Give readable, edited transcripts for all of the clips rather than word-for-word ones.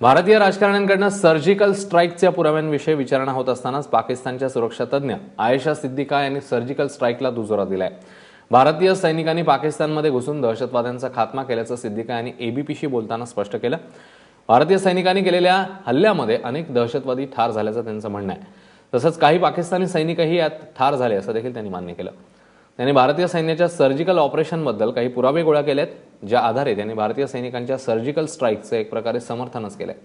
भारतीय राजकारण्यांकडून सर्जिकल स्ट्राईकच्या पुराव्यांविषयी विचारणा होत असतानाच पाकिस्तानच्या सुरक्षा तज्ञ आयेशा सिद्दीकी यांनी सर्जिकल स्ट्राईकला दुजोरा दिलाय। भारतीय सैनिकांनी पाकिस्तानमध्ये घुसून दहशतवाद्यांचा खात्मा केल्याचं सिद्दीकी यांनी एबीपीशी बोलताना स्पष्ट केलं। भारतीय सैनिकांनी केलेल्या हल्ल्यामध्ये अनेक दहशतवादी ठार झाल्याचं त्यांचं म्हणणं आहे। तसंच काही पाकिस्तानी सैनिकही यात ठार झाले असं देखील त्यांनी मान्य केलं। त्यांनी भारतीय सैन्याच्या सर्जिकल ऑपरेशनबद्दल काही पुरावे गोळा केलेत, ज्या आधारे त्यांनी भारतीय सैनिकांच्या सर्जिकल स्ट्राईकचे एक प्रकारे समर्थनच केलंय।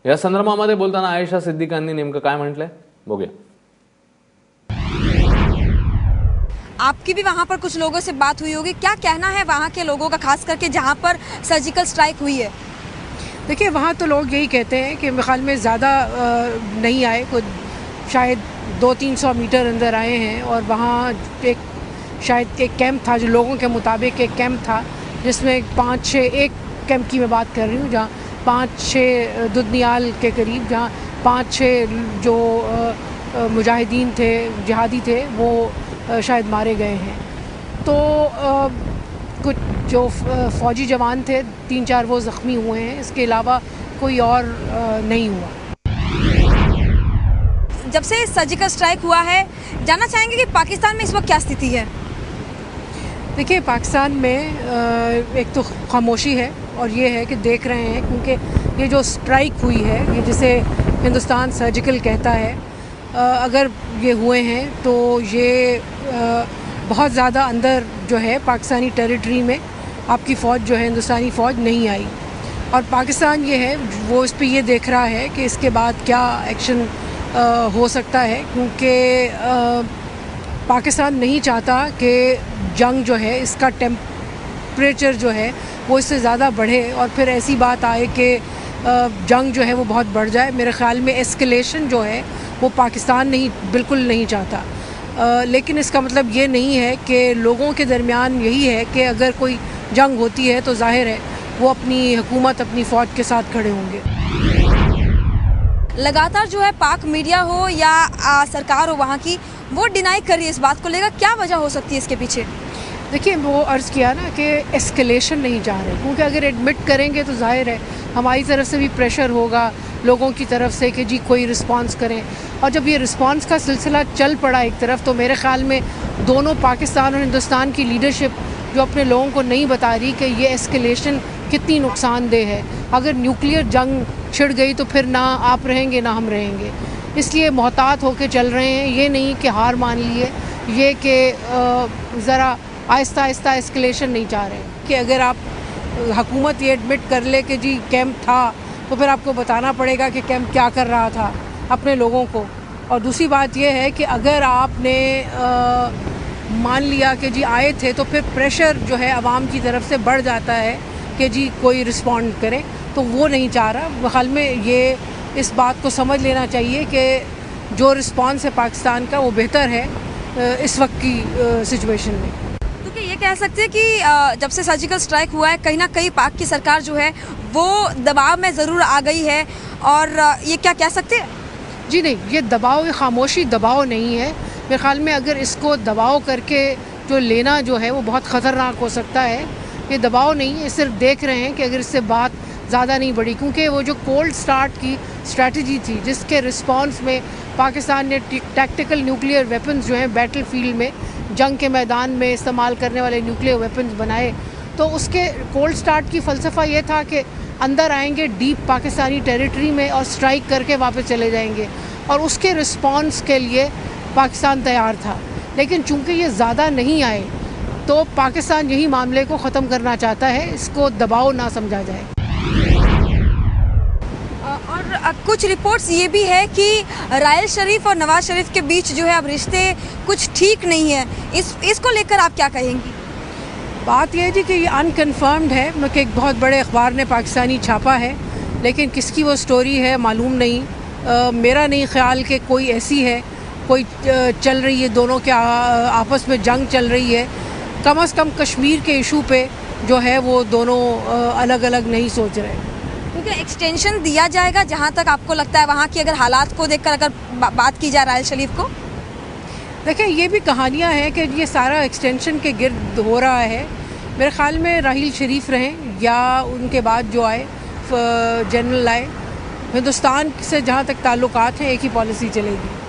या संदर्भामध्ये बोलताना आयेशा सिद्दीकी यांनी नेमकं काय म्हटलंय बघूया। आपकी भी वहाँ पर कुछ लोगों से बात हुई होगी, क्या कहना है वहाँ के लोगों का, खास करके जहाँ पर सर्जिकल स्ट्राइक हुई है? देखिए, वहाँ तो लोग यही कहते हैं कि मेरे ख्याल में ज़्यादा नहीं आए, कुछ शायद 200-300 मीटर अंदर आए हैं और वहाँ शायद एक कैंप था, जो लोगों के मुताबिक एक कैंप था जिसमें 5-6 एक कैंप की मैं बात कर रही हूँ, जहाँ 5-6 दुदनियाल के करीब, जहाँ 5-6 जो मुजाहिदीन थे, जिहादी थे, वो शायद मारे गए हैं। तो कुछ जो फ़ौजी जवान थे 3-4 वो ज़ख्मी हुए हैं, इसके अलावा कोई और नहीं हुआ। जब से सर्जिकल स्ट्राइक हुआ है, जानना चाहेंगे कि पाकिस्तान में इस वक्त क्या स्थिति है? देखिए, पाकिस्तान में एक तो खामोशी है और ये है कि देख रहे हैं, क्योंकि ये जो स्ट्राइक हुई है, ये जिसे हिंदुस्तान सर्जिकल कहता है, अगर ये हुए हैं तो ये बहुत ज़्यादा अंदर जो है पाकिस्तानी टेरिटरी में आपकी फ़ौज जो है, हिंदुस्तानी फ़ौज नहीं आई। और पाकिस्तान ये है वो इस पे ये देख रहा है कि इसके बाद क्या एक्शन हो सकता है, क्योंकि पाकिस्तान नहीं चाहता कि जंग जो है, इसका टेम्परेचर जो है वो इससे ज़्यादा बढ़े और फिर ऐसी बात आए कि जंग जो है वो बहुत बढ़ जाए। मेरे ख़्याल में एस्केलेशन जो है वो पाकिस्तान बिल्कुल नहीं चाहता। लेकिन इसका मतलब ये नहीं है कि लोगों के दरमियान यही है कि अगर कोई जंग होती है तो जाहिर है वो अपनी हुकूमत, अपनी फ़ौज के साथ खड़े होंगे। लगातार जो है पाक मीडिया हो या सरकार हो वहाँ की, वो डिनाई कर रही है इस बात को लेकर, क्या वजह हो सकती है इसके पीछे? देखिए, वो अर्ज़ किया ना कि एस्केलेशन नहीं चाह रहे, क्योंकि अगर एडमिट करेंगे तो जाहिर है हमारी तरफ से भी प्रेशर होगा लोगों की तरफ से कि जी कोई रिस्पांस करें। और जब ये रिस्पांस का सिलसिला चल पड़ा एक तरफ, तो मेरे ख़्याल में दोनों पाकिस्तान और हिंदुस्तान की लीडरशिप जो अपने लोगों को नहीं बता रही कि ये एस्केलेशन कितनी नुकसानदेह है। अगर न्यूक्लियर जंग छिड़ गई तो फिर ना आप रहेंगे ना हम रहेंगे, इसलिए मोहतात होकर चल रहे हैं। ये नहीं कि हार मान ली है, ये कि ज़रा आहिस्ता आहिस्ता एस्केलेशन नहीं चाह रहे कि अगर आप हुकूमत ये एडमिट कर ले कि जी कैंप था, तो फिर आपको बताना पड़ेगा कि कैंप क्या कर रहा था अपने लोगों को। और दूसरी बात यह है कि अगर आपने मान लिया कि जी आए थे, तो फिर प्रेशर जो है आवाम की तरफ से बढ़ जाता है कि जी कोई रिस्पॉन्ड करे, तो वो नहीं चाह रहा। ख्याल में ये इस बात को समझ लेना चाहिए कि जो रिस्पॉन्स है पाकिस्तान का वो बेहतर है इस वक्त की सिचुएशन में। तो क्या ये कह सकते हैं कि जब से सर्जिकल स्ट्राइक हुआ है, कहीं ना कहीं पाक की सरकार जो है वो दबाव में ज़रूर आ गई है, और ये क्या कह सकते हैं? जी नहीं, ये दबाव, ये खामोशी दबाव नहीं है। मेरे ख्याल में अगर इसको दबाव करके जो लेना जो है वो बहुत ख़तरनाक हो सकता है। ये दबाव नहीं है, सिर्फ देख रहे हैं कि अगर इससे बात ज़्यादा नहीं बढ़ी, क्योंकि वो जो कोल्ड स्टार्ट की स्ट्रेटजी थी, जिसके रिस्पांस में पाकिस्तान ने टैक्टिकल न्यूक्लियर वेपन्स जो हैं बैटल फील्ड में, जंग के मैदान में इस्तेमाल करने वाले न्यूक्लियर वेपन्स बनाए, तो उसके कोल्ड स्टार्ट की फ़लसफ़ा ये था कि अंदर आएंगे डीप पाकिस्तानी टेरिटरी में और स्ट्राइक करके वापस चले जाएंगे, और उसके रिस्पांस के लिए पाकिस्तान तैयार था। लेकिन चूँकि ये ज़्यादा नहीं आए, तो पाकिस्तान यही मामले को ख़त्म करना चाहता है, इसको दबाव ना समझा जाए। और कुछ रिपोर्ट्स ये भी है कि रायल शरीफ और नवाज शरीफ के बीच जो है अब रिश्ते कुछ ठीक नहीं है, इसको लेकर आप क्या कहेंगी? बात यह है जी कि ये अनकन्फर्म्ड है, मतलब एक बहुत बड़े अखबार ने पाकिस्तानी छापा है, लेकिन किसकी वो स्टोरी है मालूम नहीं। मेरा नहीं ख्याल कि कोई ऐसी है, कोई चल रही है, दोनों के आपस में जंग चल रही है। कम से कम कश्मीर के इशू पे जो है वो दोनों अलग अलग नहीं सोच रहे। क्योंकि एक्सटेंशन दिया जाएगा, जहाँ तक आपको लगता है वहाँ की अगर हालात को देखकर अगर बात की जाए रायल शरीफ को? देखिए, ये भी कहानियाँ हैं कि ये सारा एक्सटेंशन के गिर्द हो रहा है। मेरे ख़्याल में राहील शरीफ रहें या उनके बाद जो आए जनरल आए, हिंदुस्तान से जहाँ तक ताल्लुकात हैं एक ही पॉलिसी चलेगी।